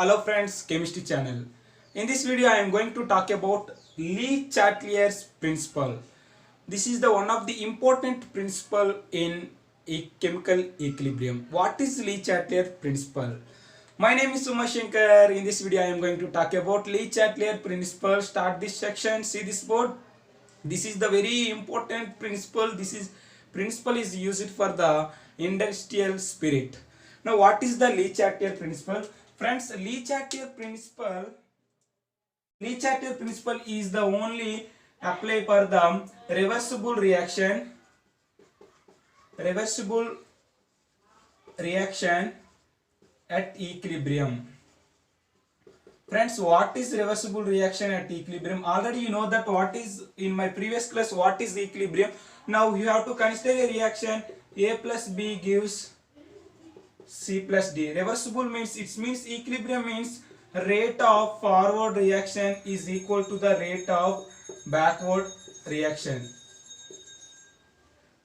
Hello friends, Chemistry channel. In this video I am going to talk about Le Chatelier's principle. This is the one of the important principle in chemical equilibrium. What is Le Chatelier principle? My name is Suma Shankar. In this video I am going to talk about Le Chatelier principle. Start this section. See this board. This is the very important principle. Principle is used for the industrial spirit. Now what is the Le Chatelier principle? Friends, Le Chatelier principle is the only apply for the reversible reaction at equilibrium. Friends, what is reversible reaction at equilibrium? Already you know that what is in my previous class what is equilibrium. Now you have to consider a reaction A plus B gives C plus D. Reversible means equilibrium means rate of forward reaction is equal to the rate of backward reaction.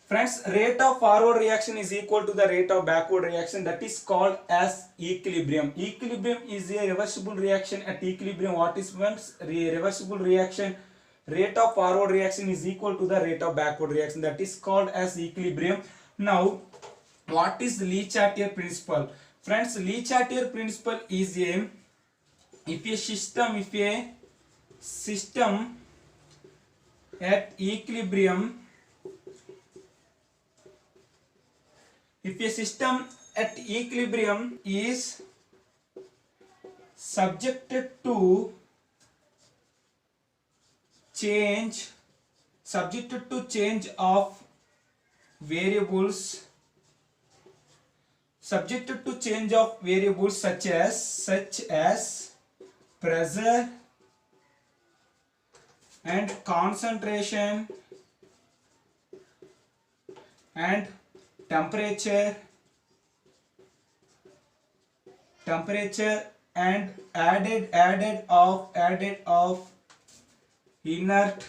Friends, rate of forward reaction is equal to the rate of backward reaction. That is called as equilibrium. Equilibrium is a reversible reaction at equilibrium. What is means reversible reaction? Rate of forward reaction is equal to the rate of backward reaction. That is called as equilibrium. Now, what is Le Chatelier principle? Friends, Le Chatelier principle is if a system at equilibrium, if a system at equilibrium is subjected to change of variables such as pressure and concentration and temperature and added of inert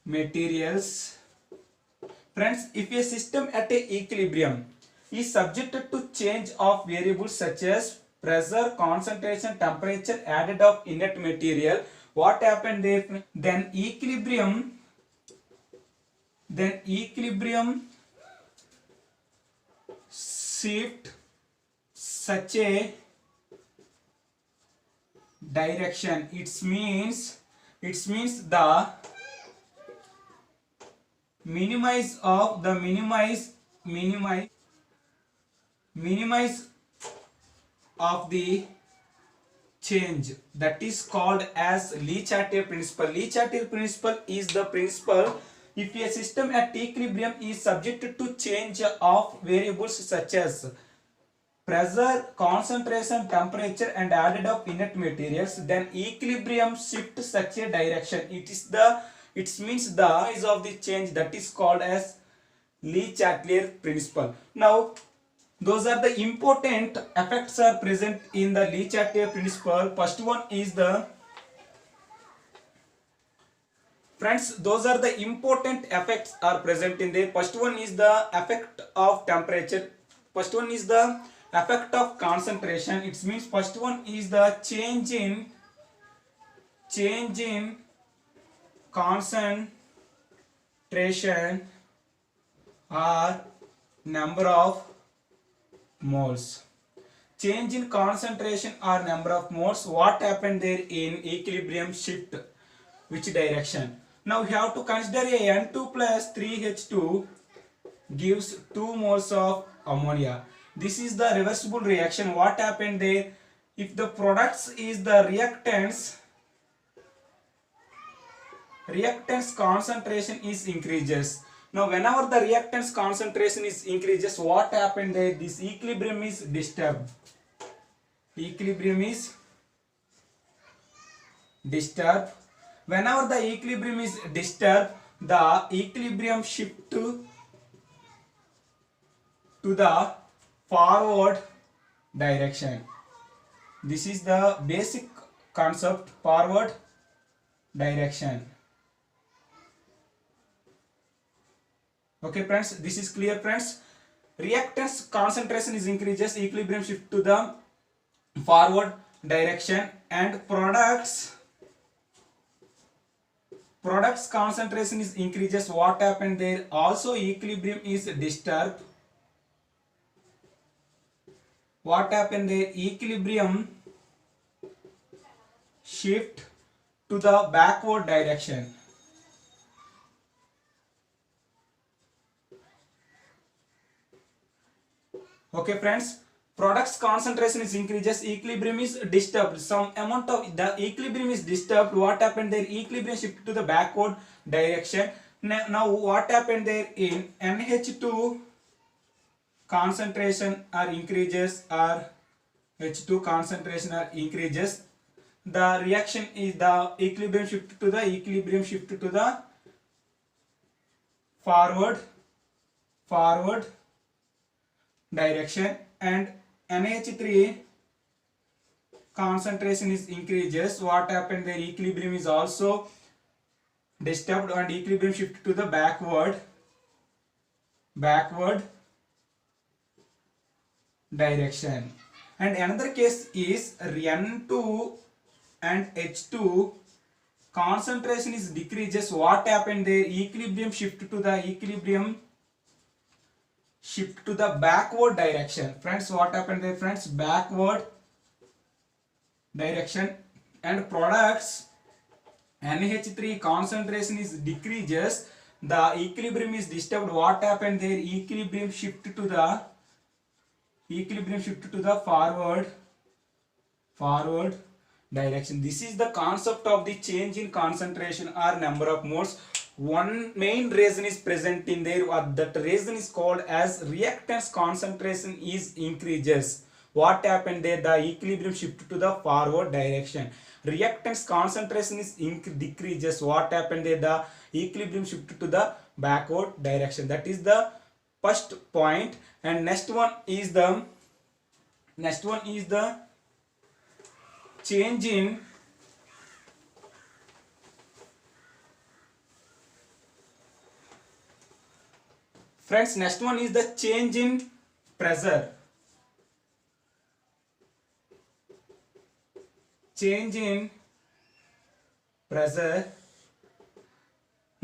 materials. Friends, if a system at a equilibrium is subjected to change of variables such as pressure, concentration, temperature, added of inert material, what happened there? Then equilibrium shift such a direction. It means the minimize of the change. That is called as Le Chatelier principle. Le Chatelier principle is the principle if a system at equilibrium is subjected to change of variables such as pressure, concentration, temperature and added of inert materials, then equilibrium shift such a direction. It means the size of the change. That is called as Le Chatelier principle. Now those are the important effects are present in the Le Chatelier principle. First one is the Friends, those are the important effects are present in there. First one is the effect of temperature. First one is the effect of concentration. It means first one is the change in concentration or number of moles. Change in concentration or number of moles. What happened there in equilibrium shift? Which direction? Now we have to consider a N2 plus 3H2 gives 2 moles of ammonia. This is the reversible reaction. What happened there? If the products is the reactants concentration is increases. Now whenever the reactants concentration is increases, what happened there? This equilibrium is disturbed. Whenever the equilibrium is disturbed, the equilibrium shift to the forward direction. This is the basic concept, forward direction. Okay friends, this is clear friends. Reactants concentration is increases, equilibrium shift to the forward direction. And products concentration is increases. What happened there? Also equilibrium is disturbed. What happened there? Equilibrium shift to the backward direction. Okay friends, products concentration is increases, equilibrium is disturbed. Some amount of the equilibrium is disturbed. What happened there? Equilibrium shift to the backward direction. Now what happened there? In NH2 concentration are increases, or H2 concentration are increases, the reaction is the equilibrium shift to the forward direction. And NH3 concentration is increases. What happened there? Equilibrium is also disturbed and equilibrium shift to the backward direction. And another case is N2 and H2 concentration is decreases. What happened there? Equilibrium shift to the backward direction. Friends, what happened there? Friends, backward direction. And products NH3 concentration is decreases, the equilibrium is disturbed. What happened there? Equilibrium shift to the forward direction. This is the concept of the change in concentration or number of moles. One main reason is present in there. That reason is called as reactance concentration is increases. What happened there? The equilibrium shift to the forward direction. Reactance concentration is decreases. What happened there? The equilibrium shift to the backward direction. That is the first point. And next one is the change in friends, next one is the change in pressure.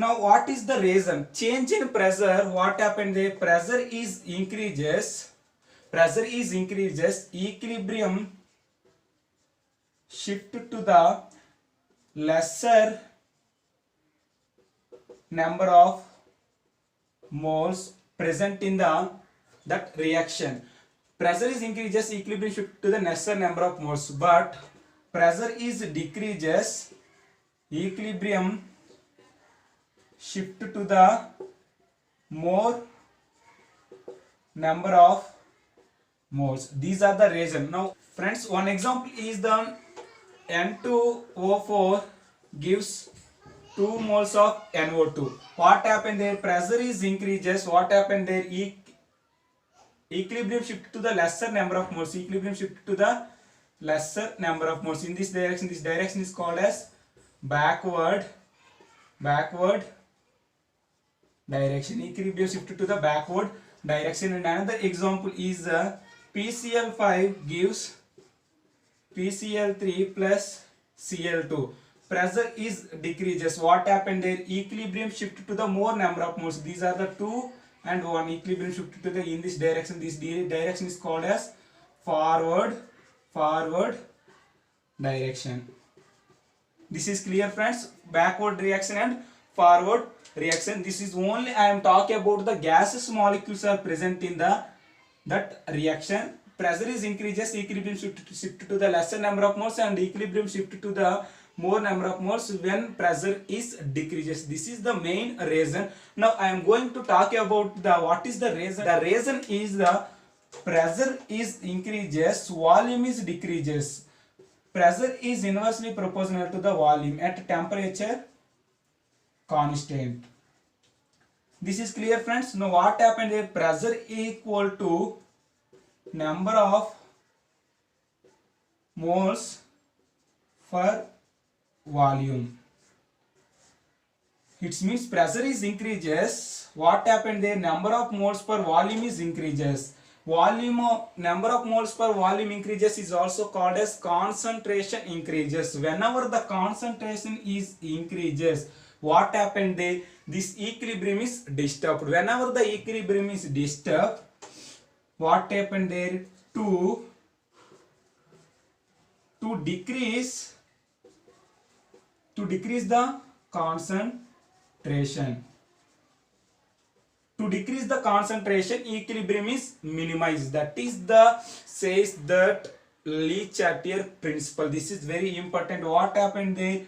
Now what is the reason? Change in pressure, what happened there? Pressure is increases, equilibrium shift to the lesser number of moles present in that reaction. Pressure is increases, equilibrium shift to the lesser number of moles, but pressure is decreases, equilibrium shift to the more number of moles. These are the reason. Now friends, one example is the N2O4 gives 2 moles of NO2. What happened there? Pressure is increases. What happened there? Equilibrium shift to the lesser number of moles. In this direction is called as backward direction. Equilibrium shift to the backward direction. And another example is PCl5 gives PCl3 plus Cl2. Pressure is decreases. What happened there? Equilibrium shift to the more number of moles. These are the 2 and 1. Equilibrium shift to the in this direction. This direction is called as forward direction. This is clear friends? Backward reaction and forward reaction. This is only I am talking about the gaseous molecules are present in that reaction. Pressure is increases, equilibrium shift to the lesser number of moles, and equilibrium shift to the more number of moles when pressure is decreases. This is the main reason. Now I am going to talk about what is the reason. The reason is the pressure is increases, volume is decreases. Pressure is inversely proportional to the volume at temperature constant. This is clear friends. Now what happened here? Pressure equal to number of moles per volume. It means pressure is increases. What happened there? Number of moles per volume is increases. volume number of moles per volume increases is also called as concentration increases. Whenever the concentration is increases, what happened there? This equilibrium is disturbed. Whenever the equilibrium is disturbed, what happened there? To decrease the concentration. To decrease the concentration, equilibrium is minimized. That is the says that Le Chatelier principle. This is very important. What happened there?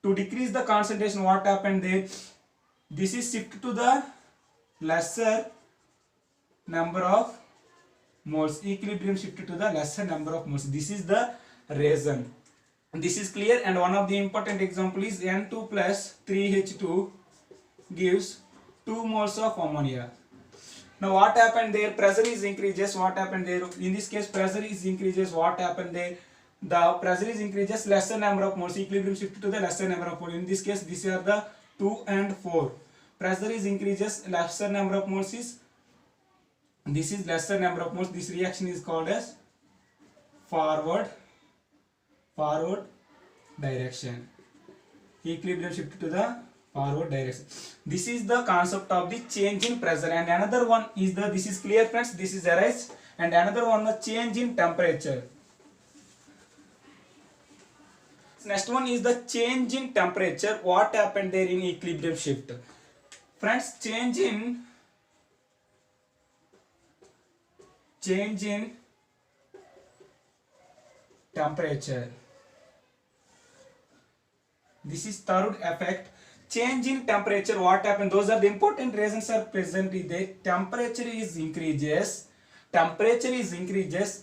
To decrease the concentration, what happened there? This is shift to the lesser number of moles. Equilibrium shifted to the lesser number of moles. This is the reason. This is clear, and one of the important example is N2 plus 3H2 gives 2 moles of ammonia. Now what happened there? Pressure is increases. What happened there? In this case, pressure is increases. What happened there? The pressure is increases, lesser number of moles. Equilibrium shifted to the lesser number of moles. In this case, these are the 2 and 4. Pressure is increases, lesser number of moles is, this is lesser number of moles. This reaction is called as forward direction. Equilibrium shifted to the forward direction. This is the concept of the change in pressure, and another one is the, this is clear friends, this is arise, and another one the change in temperature. Next one is the change in temperature. What happened there in equilibrium shift? Friends, change in temperature. This is third effect. Change in temperature. What happened? Those are the important reasons are present. The temperature is increases.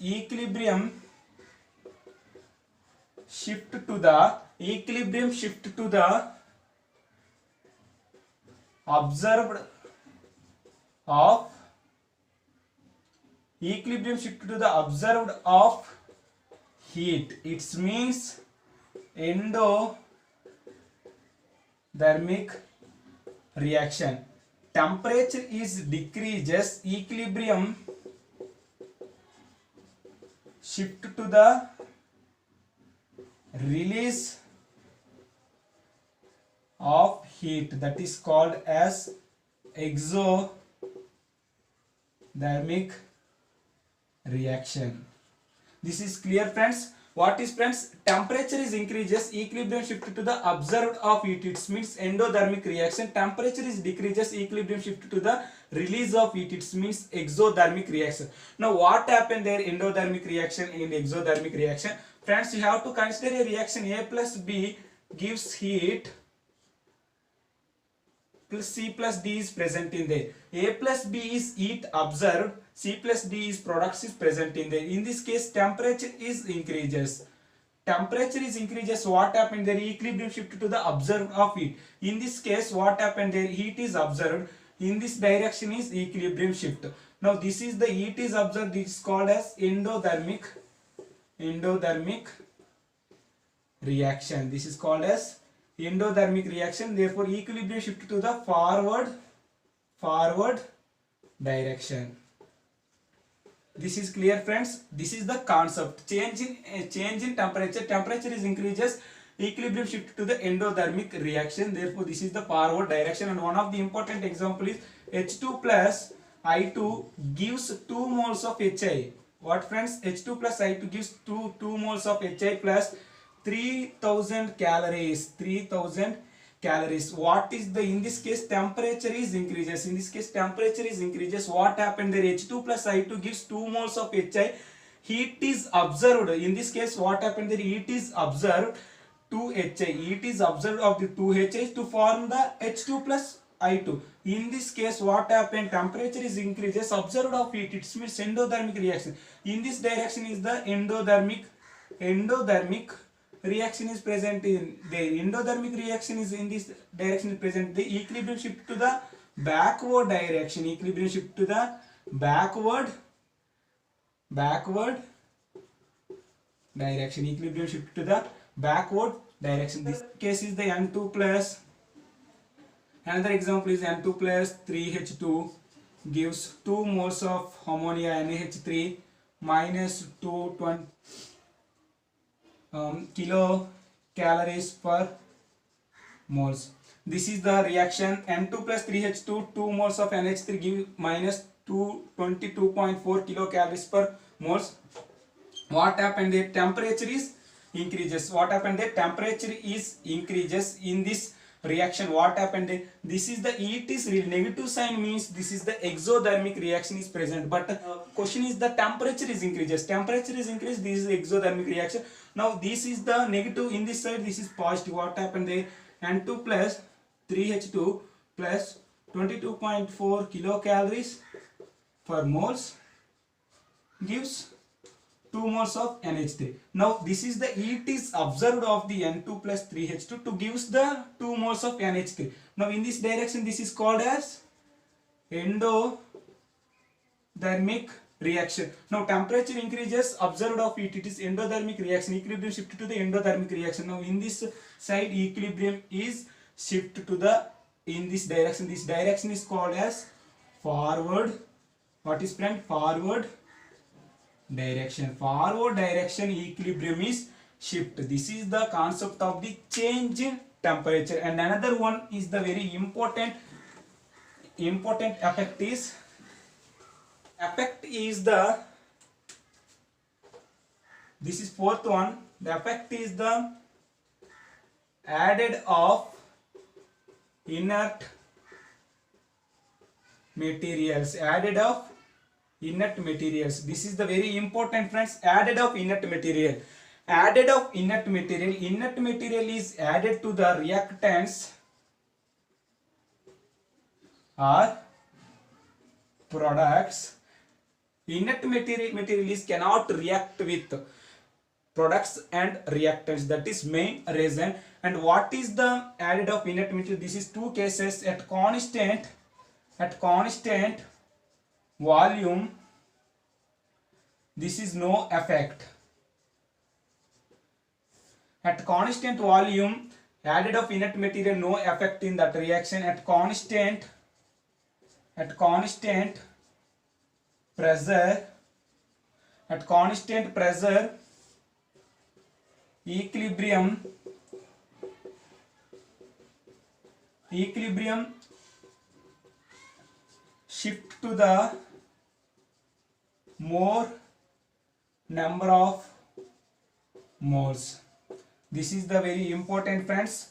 Equilibrium shift to the observed of heat. It means endothermic reaction. Temperature is decreases, equilibrium shift to the release of heat. That is called as exothermic reaction. This is clear friends. What is friends? Temperature is increases, equilibrium shifted to the observed of heat. It means endothermic reaction. Temperature is decreases, equilibrium shifted to the release of heat. It means exothermic reaction. Now what happened there? Endothermic reaction and exothermic reaction. Friends, you have to consider a reaction A plus B gives heat plus C plus D is present in there. A plus B is heat observed, C plus D is products is present in there. In this case, temperature is increases. What happened there? Equilibrium shifted to the observed of heat. In this case, what happened there? Heat is observed. In this direction is equilibrium shift. Now this is the heat is observed. This is called as endothermic reaction. This is called as endothermic reaction. Therefore, equilibrium shifted to the forward direction. This is clear friends. This is the concept. Change in temperature. Temperature is increases, equilibrium shifted to the endothermic reaction. Therefore, this is the forward direction. And one of the important example is H2 plus I2 gives 2 moles of HI. What friends? H2 plus I2 gives 2 moles of HI plus 3000 calories. What is the, in this case, temperature is increases. What happened there? H2 plus I2 gives 2 moles of HI. Heat is observed. In this case, what happened there? Heat is observed 2 HI. Heat is observed of the 2 HI to form the H2 plus I2. In this case, what happened? Temperature is increases, observed of heat. It means endothermic reaction. In this direction is the endothermic reaction is present in the endothermic reaction is in this direction is present. The equilibrium shift to the backward direction. Equilibrium shift to the backward direction. Equilibrium shift to the backward direction. This case is the N2 plus. Another example is N2 plus 3H2 gives 2 moles of ammonia NaH3 minus 220 kilocalories per moles. This is the reaction. N2 plus 3H2, 2 moles of NH3 give minus 222.4 kilocalories per moles. What happened? The temperature is increases. What happened? The temperature is increases in this reaction. What happened? This is the it is real. Negative sign means this is the exothermic reaction is present. But question is the temperature is increases. Temperature is increased. This is the exothermic reaction. Now this is the negative in this side. This is positive. What happened? There N2 plus 3H2 plus 22.4 kilocalories per moles gives 2 moles of NH3. Now this is the it is observed of the N2 plus 3H2 to gives the 2 moles of NH3. Now in this direction this is called as endothermic reaction. Now temperature increases, observed of it is endothermic reaction. Equilibrium shifted to the endothermic reaction. Now in this side equilibrium is shifted to the in this direction. This direction is called as forward. What is friend? Forward direction. Forward direction equilibrium is shift. This is the concept of the change in temperature. And another one is the very important effect is this is fourth one. The effect is the added of inert materials. This is the very important, friends. Added of inert material. Inert material is added to the reactants or products. Inert material is cannot react with products and reactants. That is main reason. And what is the added of inert material? This is two cases. At constant volume, this is no effect. At constant volume, added of inert material no effect in that reaction. At constant pressure, equilibrium shift to the more number of moles. This is the very important, friends.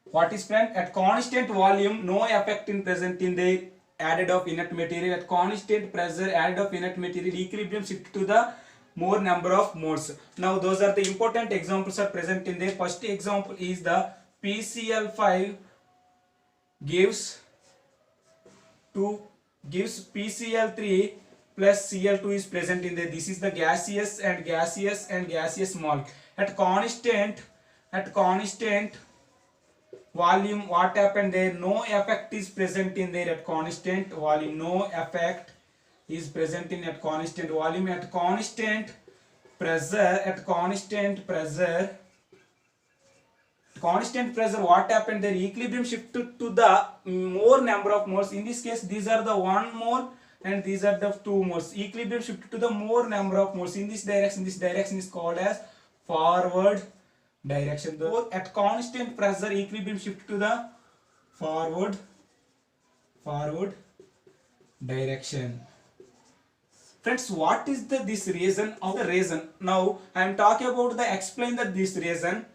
What is, friend? At constant volume, no effect in present in the added of inert material. At constant pressure, added of inert material, equilibrium shift to the more number of moles. Now those are the important examples are present in there. First example is the PCl5 gives PCl3 plus Cl2 is present in there. This is the gaseous molecule. At constant volume, what happened there? No effect is present in there. At constant volume, no effect is present in at constant volume. At constant pressure, what happened there? Equilibrium shifted to the more number of moles. In this case, these are the 1 mole and these are the 2 moles. Equilibrium shifted to the more number of moles. In this direction is called as forward direction. Though at constant pressure, equilibrium shifted to the forward direction. Friends, what is this reason of the reason? Now I am talking about the explain that this reason.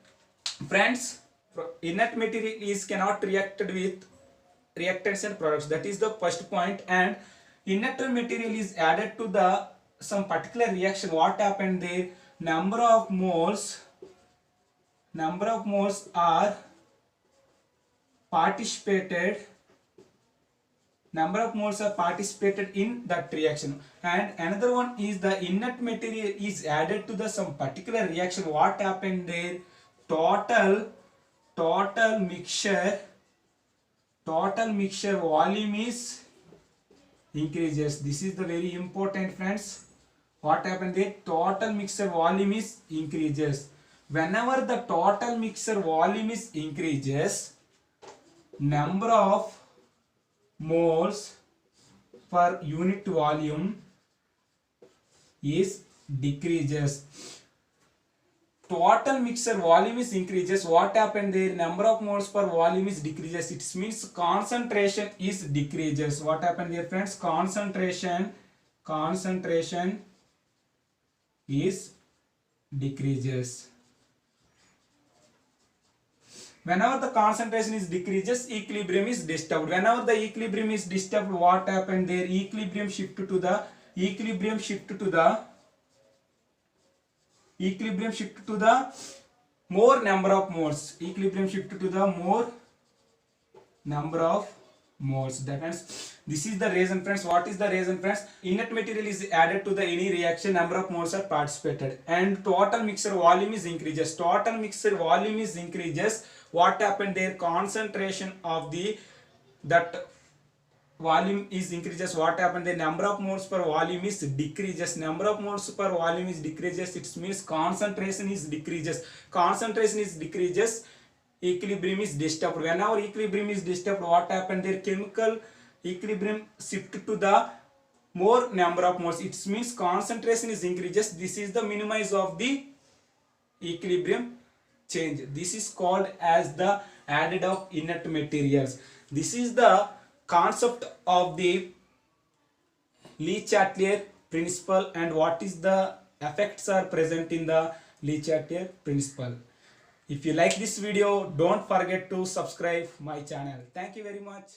Friends, inert material is cannot reacted with reactants and products. That is the first point. And inert material is added to the some particular reaction. What happened there? Number of moles are participated in that reaction. And another one is the inert material is added to the some particular reaction. What happened there? Total mixture volume is increases. This is the very important, friends. What happened there? Total mixture volume is increases. Whenever the total mixture volume is increases, number of moles per unit volume is decreases. Total mixture volume is increases. What happened there? Number of moles per volume is decreases. It means concentration is decreases. What happened there, friends? Concentration is decreases. Whenever the concentration is decreases, equilibrium is disturbed. Whenever the equilibrium is disturbed, what happened there? Equilibrium shift to the more number of moles. Equilibrium shift to the more number of moles. That means this is the reason, friends. What is the reason, friends? Inert material is added to the any reaction, number of moles are participated, and total mixture volume is increases. Total mixture volume is increases. What happened there? Concentration of that volume is increases. What happened? The number of moles per volume is decreases. Number of moles per volume is decreases. It means concentration is decreases. Concentration is decreases. Equilibrium is disturbed. Whenever equilibrium is disturbed, what happened there? Chemical equilibrium shift to the more number of moles. It means concentration is increases. This is the minimize of the equilibrium change. This is called as the added of inert materials. This is the concept of the Le Chatelier principle, and what is the effects are present in the Le Chatelier principle. If you like this video, don't forget to subscribe my channel. Thank you very much.